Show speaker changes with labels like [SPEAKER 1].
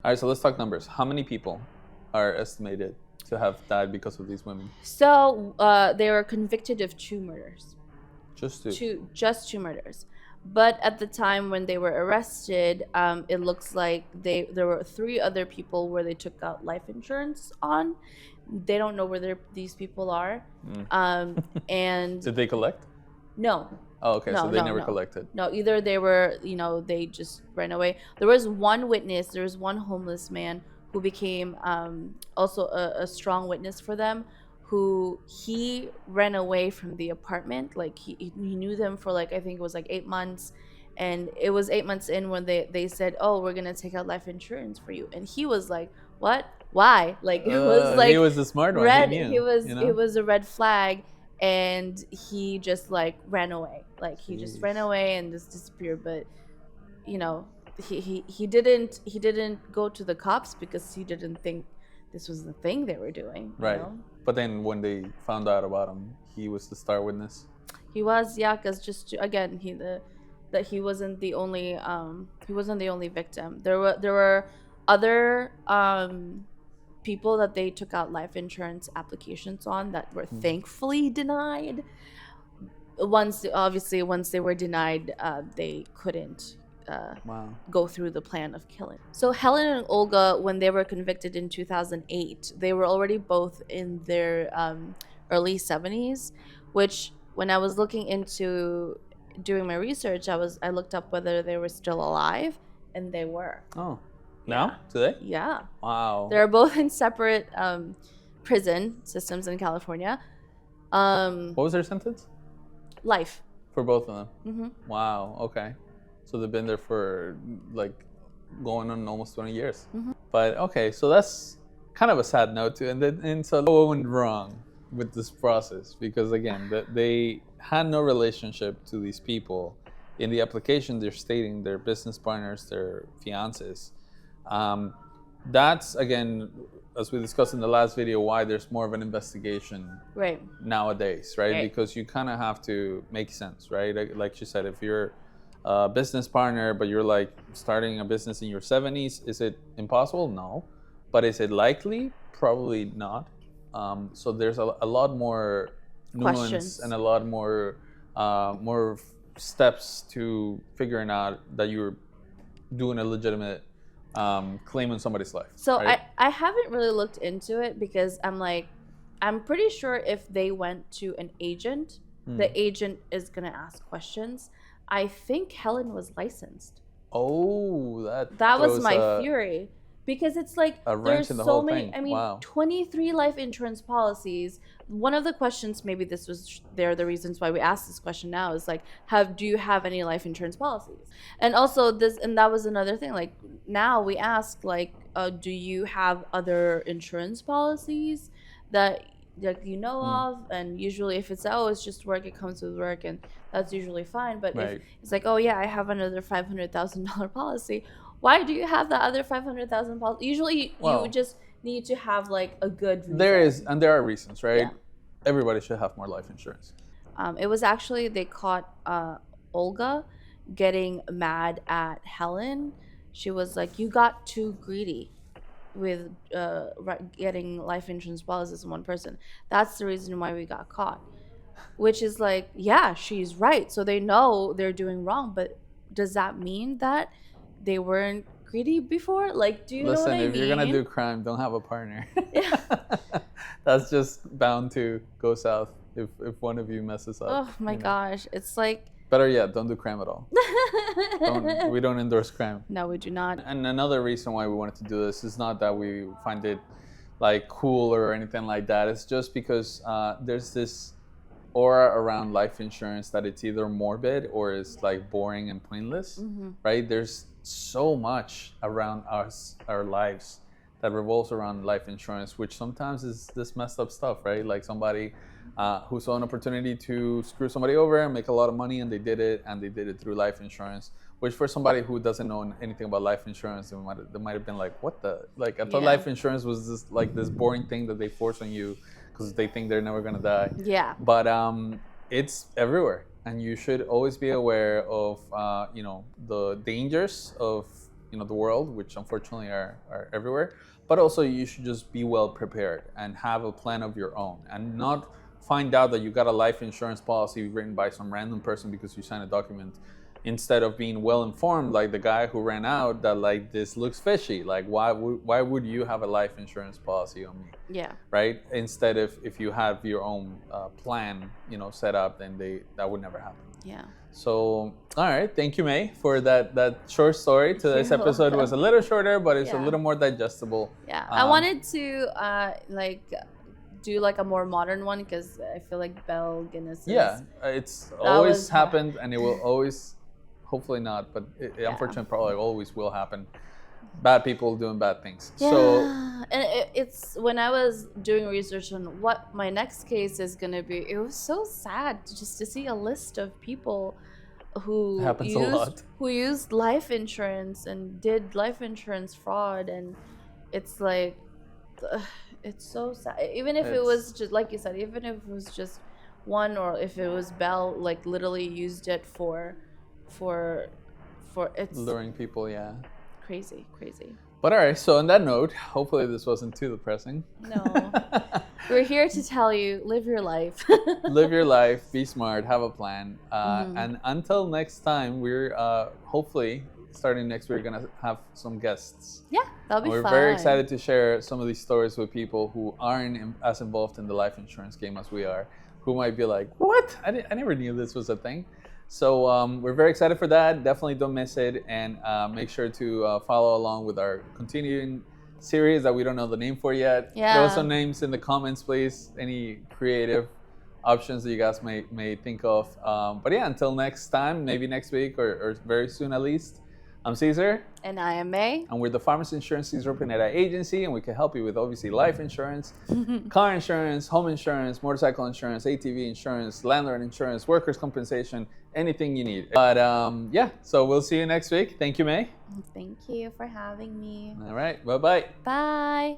[SPEAKER 1] All right, so let's talk numbers. How many people are estimated to have died because of these women?
[SPEAKER 2] So they were convicted of 2 murders.
[SPEAKER 1] Just two.
[SPEAKER 2] Just 2 murders. But at the time when they were arrested, it looks like there were 3 other people where they took out life insurance on. They don't know where these people are. And
[SPEAKER 1] Did they collect?
[SPEAKER 2] no.
[SPEAKER 1] Oh, okay.
[SPEAKER 2] No,
[SPEAKER 1] So they
[SPEAKER 2] no,
[SPEAKER 1] never
[SPEAKER 2] no.
[SPEAKER 1] collected.
[SPEAKER 2] No, either they were, they just ran away. There was one witness, there was one homeless man who became also a strong witness for them, who he ran away from the apartment. Like he knew them for like, I think it was like 8 months. And it was 8 months in when they said, oh, we're going to take out life insurance for you. And he was like, what? Why? Like it was like
[SPEAKER 1] he was the smart one.
[SPEAKER 2] red.
[SPEAKER 1] He knew.
[SPEAKER 2] It was a red flag. And he just like ran away. Like he just ran away and just disappeared. But he didn't go to the cops because he didn't think this was the thing they were doing.
[SPEAKER 1] Right. But then when they found out about him, he was the star witness.
[SPEAKER 2] He was, yeah, because again, he wasn't the only victim. There were other people that they took out life insurance applications on that were thankfully denied. Once they were denied, they couldn't go through the plan of killing. So Helen and Olga, when they were convicted in 2008, they were already both in their early 70s, which when I was looking into doing my research, I looked up whether they were still alive, and they were.
[SPEAKER 1] Oh. Now? Today?
[SPEAKER 2] Yeah.
[SPEAKER 1] Wow.
[SPEAKER 2] They're both in separate prison systems in California.
[SPEAKER 1] What was their sentence?
[SPEAKER 2] Life.
[SPEAKER 1] For both of them?
[SPEAKER 2] Mm-hmm.
[SPEAKER 1] Wow, okay. So they've been there for like going on almost 20 years.
[SPEAKER 2] Mm-hmm.
[SPEAKER 1] But okay, so that's kind of a sad note too. And so what went wrong with this process? Because again, they had no relationship to these people. In the application, they're stating their business partners, their fiancés. That's, again, as we discussed in the last video, why there's more of an investigation nowadays, right? Because you kind of have to make sense, right? Like you said, if you're a business partner, but you're like starting a business in your 70s, is it impossible? No. But is it likely? Probably not. So there's a lot more nuance and a lot more steps to figuring out that you're doing a legitimate claim on somebody's life.
[SPEAKER 2] So right? I haven't really looked into it because I'm pretty sure if they went to an agent, the agent is going to ask questions. I think Helen was licensed.
[SPEAKER 1] Oh,
[SPEAKER 2] that was my theory. Because it's like there's so many.
[SPEAKER 1] Thing.
[SPEAKER 2] I mean,
[SPEAKER 1] wow.
[SPEAKER 2] 23 life insurance policies. One of the questions, maybe this was the reasons why we asked this question now, is like, do you have any life insurance policies? And also that was another thing. Like now we ask, like, do you have other insurance policies that you know of? And usually if it's it's just work, it comes with work, and that's usually fine. But if it's like, oh yeah, I have another $500,000 policy. Why do you have that other $500,000 policy? Usually, you just need to have like a good reason.
[SPEAKER 1] There are reasons, right?
[SPEAKER 2] Yeah.
[SPEAKER 1] Everybody should have more life insurance.
[SPEAKER 2] It was actually, they caught Olga getting mad at Helen. She was like, "You got too greedy with getting life insurance policies in one person. That's the reason why we got caught." Which is like, yeah, she's right. So they know they're doing wrong, but does that mean that they weren't greedy before? Like, do you know what I mean?
[SPEAKER 1] Listen, if you're gonna do crime, don't have a partner. That's just bound to go south if one of you messes up.
[SPEAKER 2] Oh my gosh, it's like,
[SPEAKER 1] better yet, don't do crime at all. We don't endorse crime.
[SPEAKER 2] No, we do not.
[SPEAKER 1] And another reason why we wanted to do this is not that we find it like cool or anything like that. It's just because there's this aura around life insurance that it's either morbid or it's like boring and pointless, right? There's so much around our lives that revolves around life insurance, which sometimes is this messed up stuff, right? Like somebody who saw an opportunity to screw somebody over and make a lot of money, and they did it through life insurance, which for somebody who doesn't know anything about life insurance, they might have been like, what the, like, I thought life insurance was this boring thing that they force on you because they think they're never gonna die.
[SPEAKER 2] Yeah.
[SPEAKER 1] But it's everywhere, and you should always be aware of the dangers of the world, which unfortunately are everywhere. But also you should just be well prepared and have a plan of your own, and not find out that you got a life insurance policy written by some random person because you signed a document, instead of being well informed, like the guy who ran out, that like this looks fishy. Like why would you have a life insurance policy on me?
[SPEAKER 2] Yeah.
[SPEAKER 1] Right? Instead, if you have your own plan, set up, then that would never happen.
[SPEAKER 2] Yeah.
[SPEAKER 1] So, all right, thank you, May, for that short story. Today's
[SPEAKER 2] You're
[SPEAKER 1] episode was a little shorter, but it's a
[SPEAKER 2] Yeah.
[SPEAKER 1] little more digestible.
[SPEAKER 2] Yeah. I wanted to do like a more modern one, because I feel like Belle Guinness.
[SPEAKER 1] Yeah, it's always
[SPEAKER 2] was
[SPEAKER 1] happened, and it will always, hopefully not, but it unfortunately probably always will happen. Bad people doing bad things.
[SPEAKER 2] Yeah.
[SPEAKER 1] So,
[SPEAKER 2] and it's when I was doing research on what my next case is gonna be, it was so sad just to see a list of people who
[SPEAKER 1] Happens a lot.
[SPEAKER 2] used life insurance and did life insurance fraud, and it's like it's so sad. Even if it was just like you said, even if it was just one, or if it was Belle like literally used it for it's
[SPEAKER 1] luring people, yeah.
[SPEAKER 2] crazy.
[SPEAKER 1] But all right, so on that note, hopefully this wasn't too depressing.
[SPEAKER 2] No. We're here to tell you, live your life.
[SPEAKER 1] Live your life, be smart, have a plan. And until next time, we're hopefully starting next week, going to have some guests.
[SPEAKER 2] Yeah, that'll be
[SPEAKER 1] We're
[SPEAKER 2] fun.
[SPEAKER 1] very excited to share some of these stories with people who aren't as involved in the life insurance game as we are, who might be like, what? I never knew this was a thing. So we're very excited for that. Definitely don't miss it. And make sure to follow along with our continuing series that we don't know the name for yet.
[SPEAKER 2] Yeah.
[SPEAKER 1] Throw some names in the comments, please. Any creative options that you guys may think of. But yeah, until next time, maybe next week or very soon at least. I'm Cesar.
[SPEAKER 2] And I am May.
[SPEAKER 1] And we're the Farmers Insurance Cesar Pineda Agency, and we can help you with obviously life insurance, car insurance, home insurance, motorcycle insurance, ATV insurance, landlord insurance, workers' compensation, anything you need. But yeah, so we'll see you next week. Thank you, May.
[SPEAKER 2] Thank you for having me.
[SPEAKER 1] All right, bye-bye.
[SPEAKER 2] Bye.